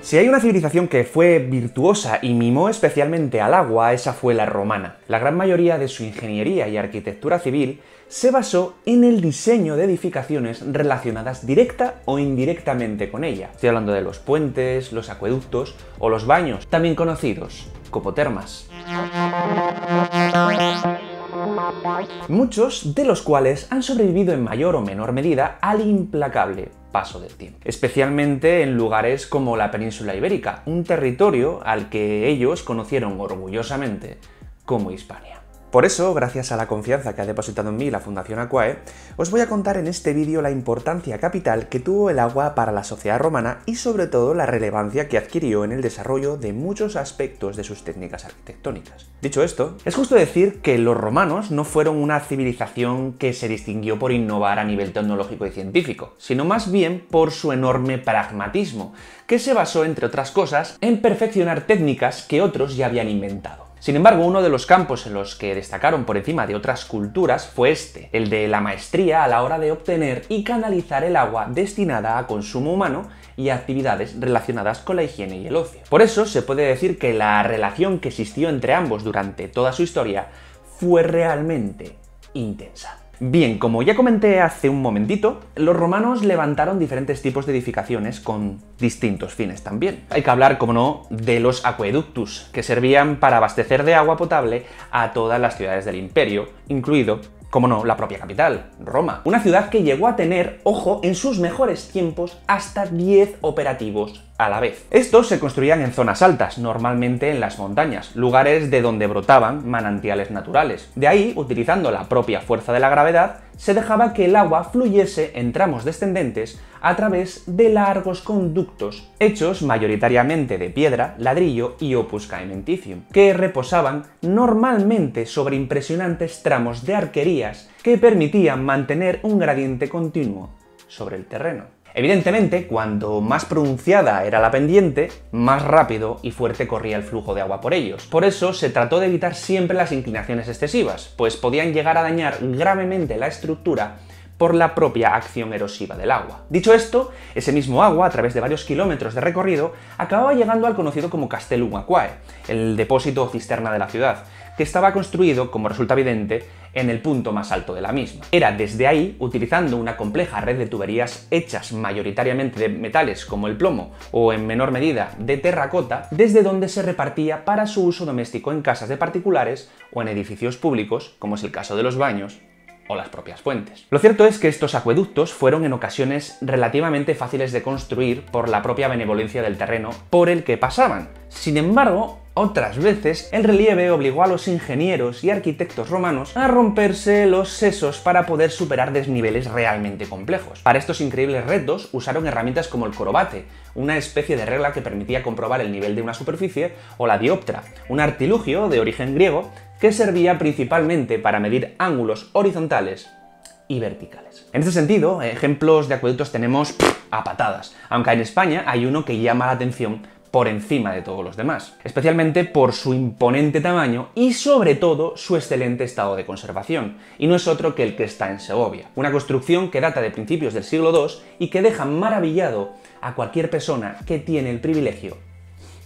Si hay una civilización que fue virtuosa y mimó especialmente al agua, esa fue la romana. La gran mayoría de su ingeniería y arquitectura civil se basó en el diseño de edificaciones relacionadas directa o indirectamente con ella. Estoy hablando de los puentes, los acueductos o los baños, también conocidos como termas. Muchos de los cuales han sobrevivido en mayor o menor medida al implacable paso del tiempo, especialmente en lugares como la península ibérica, un territorio al que ellos conocieron orgullosamente como Hispania. Por eso, gracias a la confianza que ha depositado en mí la Fundación Aquae, os voy a contar en este vídeo la importancia capital que tuvo el agua para la sociedad romana y sobre todo la relevancia que adquirió en el desarrollo de muchos aspectos de sus técnicas arquitectónicas. Dicho esto, es justo decir que los romanos no fueron una civilización que se distinguió por innovar a nivel tecnológico y científico, sino más bien por su enorme pragmatismo, que se basó, entre otras cosas, en perfeccionar técnicas que otros ya habían inventado. Sin embargo, uno de los campos en los que destacaron por encima de otras culturas fue este, el de la maestría a la hora de obtener y canalizar el agua destinada a consumo humano y a actividades relacionadas con la higiene y el ocio. Por eso se puede decir que la relación que existió entre ambos durante toda su historia fue realmente intensa. Bien, como ya comenté hace un momentito, los romanos levantaron diferentes tipos de edificaciones con distintos fines también. Hay que hablar, como no, de los aqueductus, que servían para abastecer de agua potable a todas las ciudades del imperio, incluido, como no, la propia capital, Roma. Una ciudad que llegó a tener, ojo, en sus mejores tiempos, hasta 10 operativos a la vez. Estos se construían en zonas altas, normalmente en las montañas, lugares de donde brotaban manantiales naturales. De ahí, utilizando la propia fuerza de la gravedad, se dejaba que el agua fluyese en tramos descendentes a través de largos conductos, hechos mayoritariamente de piedra, ladrillo y opus caementicium, que reposaban normalmente sobre impresionantes tramos de arquerías que permitían mantener un gradiente continuo sobre el terreno. Evidentemente, cuanto más pronunciada era la pendiente, más rápido y fuerte corría el flujo de agua por ellos. Por eso se trató de evitar siempre las inclinaciones excesivas, pues podían llegar a dañar gravemente la estructura por la propia acción erosiva del agua. Dicho esto, ese mismo agua, a través de varios kilómetros de recorrido, acababa llegando al conocido como Castellum Aquae, el depósito o cisterna de la ciudad, que estaba construido, como resulta evidente, en el punto más alto de la misma. Era desde ahí, utilizando una compleja red de tuberías hechas mayoritariamente de metales como el plomo o en menor medida de terracota, desde donde se repartía para su uso doméstico en casas de particulares o en edificios públicos, como es el caso de los baños o las propias fuentes. Lo cierto es que estos acueductos fueron en ocasiones relativamente fáciles de construir por la propia benevolencia del terreno por el que pasaban. Sin embargo, otras veces el relieve obligó a los ingenieros y arquitectos romanos a romperse los sesos para poder superar desniveles realmente complejos. Para estos increíbles retos usaron herramientas como el corobate, una especie de regla que permitía comprobar el nivel de una superficie, o la dioptra, un artilugio de origen griego que servía principalmente para medir ángulos horizontales y verticales. En este sentido, ejemplos de acueductos tenemos a patadas, aunque en España hay uno que llama la atención por encima de todos los demás, especialmente por su imponente tamaño y sobre todo su excelente estado de conservación, y no es otro que el que está en Segovia, una construcción que data de principios del siglo II y que deja maravillado a cualquier persona que tiene el privilegio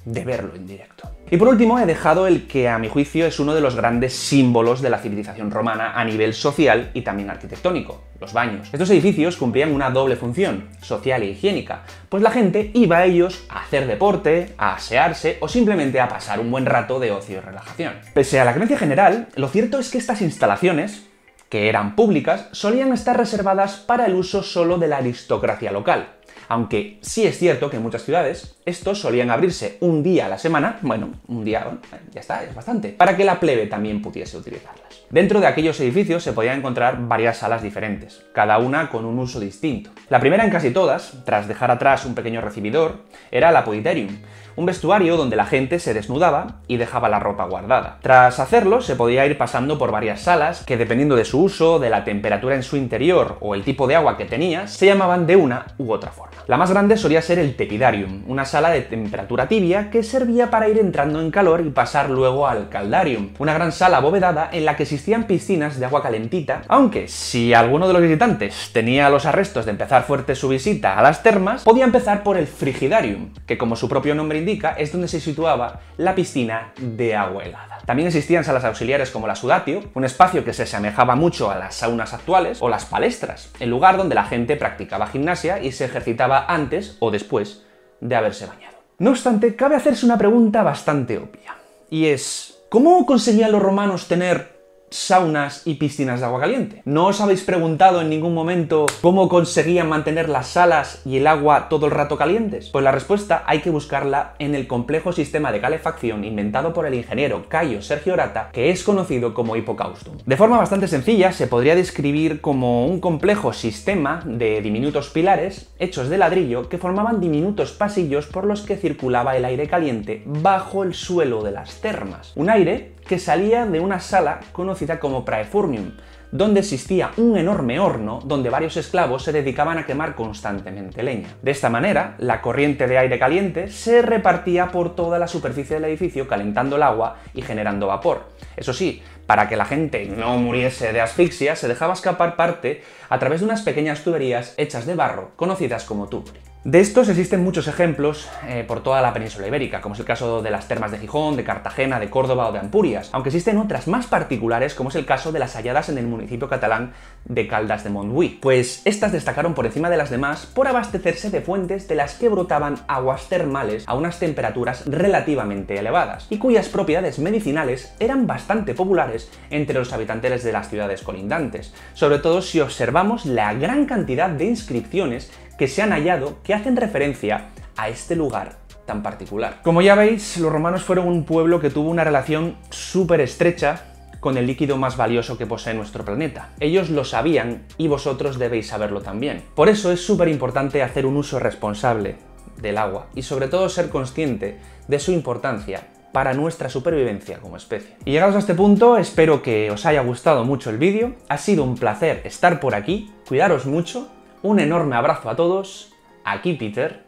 de verlo en directo. Y por último he dejado el que a mi juicio es uno de los grandes símbolos de la civilización romana a nivel social y también arquitectónico, los baños. Estos edificios cumplían una doble función, social e higiénica, pues la gente iba a ellos a hacer deporte, a asearse o simplemente a pasar un buen rato de ocio y relajación. Pese a la creencia general, lo cierto es que estas instalaciones, que eran públicas, solían estar reservadas para el uso solo de la aristocracia local. Aunque sí es cierto que en muchas ciudades estos solían abrirse un día a la semana, bueno, un día, bueno, ya está, es bastante, para que la plebe también pudiese utilizarlas. Dentro de aquellos edificios se podían encontrar varias salas diferentes, cada una con un uso distinto. La primera en casi todas, tras dejar atrás un pequeño recibidor, era el apodyterium, un vestuario donde la gente se desnudaba y dejaba la ropa guardada. Tras hacerlo, se podía ir pasando por varias salas que, dependiendo de su uso, de la temperatura en su interior o el tipo de agua que tenías, se llamaban de una u otra forma. La más grande solía ser el Tepidarium, una sala de temperatura tibia que servía para ir entrando en calor y pasar luego al Caldarium, una gran sala abovedada en la que existían piscinas de agua calentita, aunque si alguno de los visitantes tenía los arrestos de empezar fuerte su visita a las termas, podía empezar por el Frigidarium, que como su propio nombre indica es donde se situaba la piscina de agua helada. También existían salas auxiliares como la Sudatio, un espacio que se asemejaba mucho a las saunas actuales, o las palestras, el lugar donde la gente practicaba gimnasia y se ejercitaba antes o después de haberse bañado. No obstante, cabe hacerse una pregunta bastante obvia, y es: ¿cómo conseguían los romanos tener saunas y piscinas de agua caliente? ¿No os habéis preguntado en ningún momento cómo conseguían mantener las salas y el agua todo el rato calientes? Pues la respuesta hay que buscarla en el complejo sistema de calefacción inventado por el ingeniero Cayo Sergio Orata, que es conocido como Hippocaustum. De forma bastante sencilla, se podría describir como un complejo sistema de diminutos pilares hechos de ladrillo que formaban diminutos pasillos por los que circulaba el aire caliente bajo el suelo de las termas. Un aire que salía de una sala conocida como Praefurnium, donde existía un enorme horno donde varios esclavos se dedicaban a quemar constantemente leña. De esta manera, la corriente de aire caliente se repartía por toda la superficie del edificio, calentando el agua y generando vapor. Eso sí, para que la gente no muriese de asfixia, se dejaba escapar parte a través de unas pequeñas tuberías hechas de barro, conocidas como tubri. De estos existen muchos ejemplos por toda la península ibérica, como es el caso de las termas de Gijón, de Cartagena, de Córdoba o de Ampurias, aunque existen otras más particulares, como es el caso de las halladas en el municipio catalán de Caldas de Montbui, pues estas destacaron por encima de las demás por abastecerse de fuentes de las que brotaban aguas termales a unas temperaturas relativamente elevadas, y cuyas propiedades medicinales eran bastante populares entre los habitantes de las ciudades colindantes, sobre todo si observamos la gran cantidad de inscripciones que se han hallado que hacen referencia a este lugar tan particular. Como ya veis, los romanos fueron un pueblo que tuvo una relación súper estrecha con el líquido más valioso que posee nuestro planeta. Ellos lo sabían y vosotros debéis saberlo también. Por eso es súper importante hacer un uso responsable del agua y sobre todo ser consciente de su importancia para nuestra supervivencia como especie. Y llegados a este punto, espero que os haya gustado mucho el vídeo. Ha sido un placer estar por aquí. Cuidaros mucho. Un enorme abrazo a todos. Aquí Peter.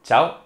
Chao.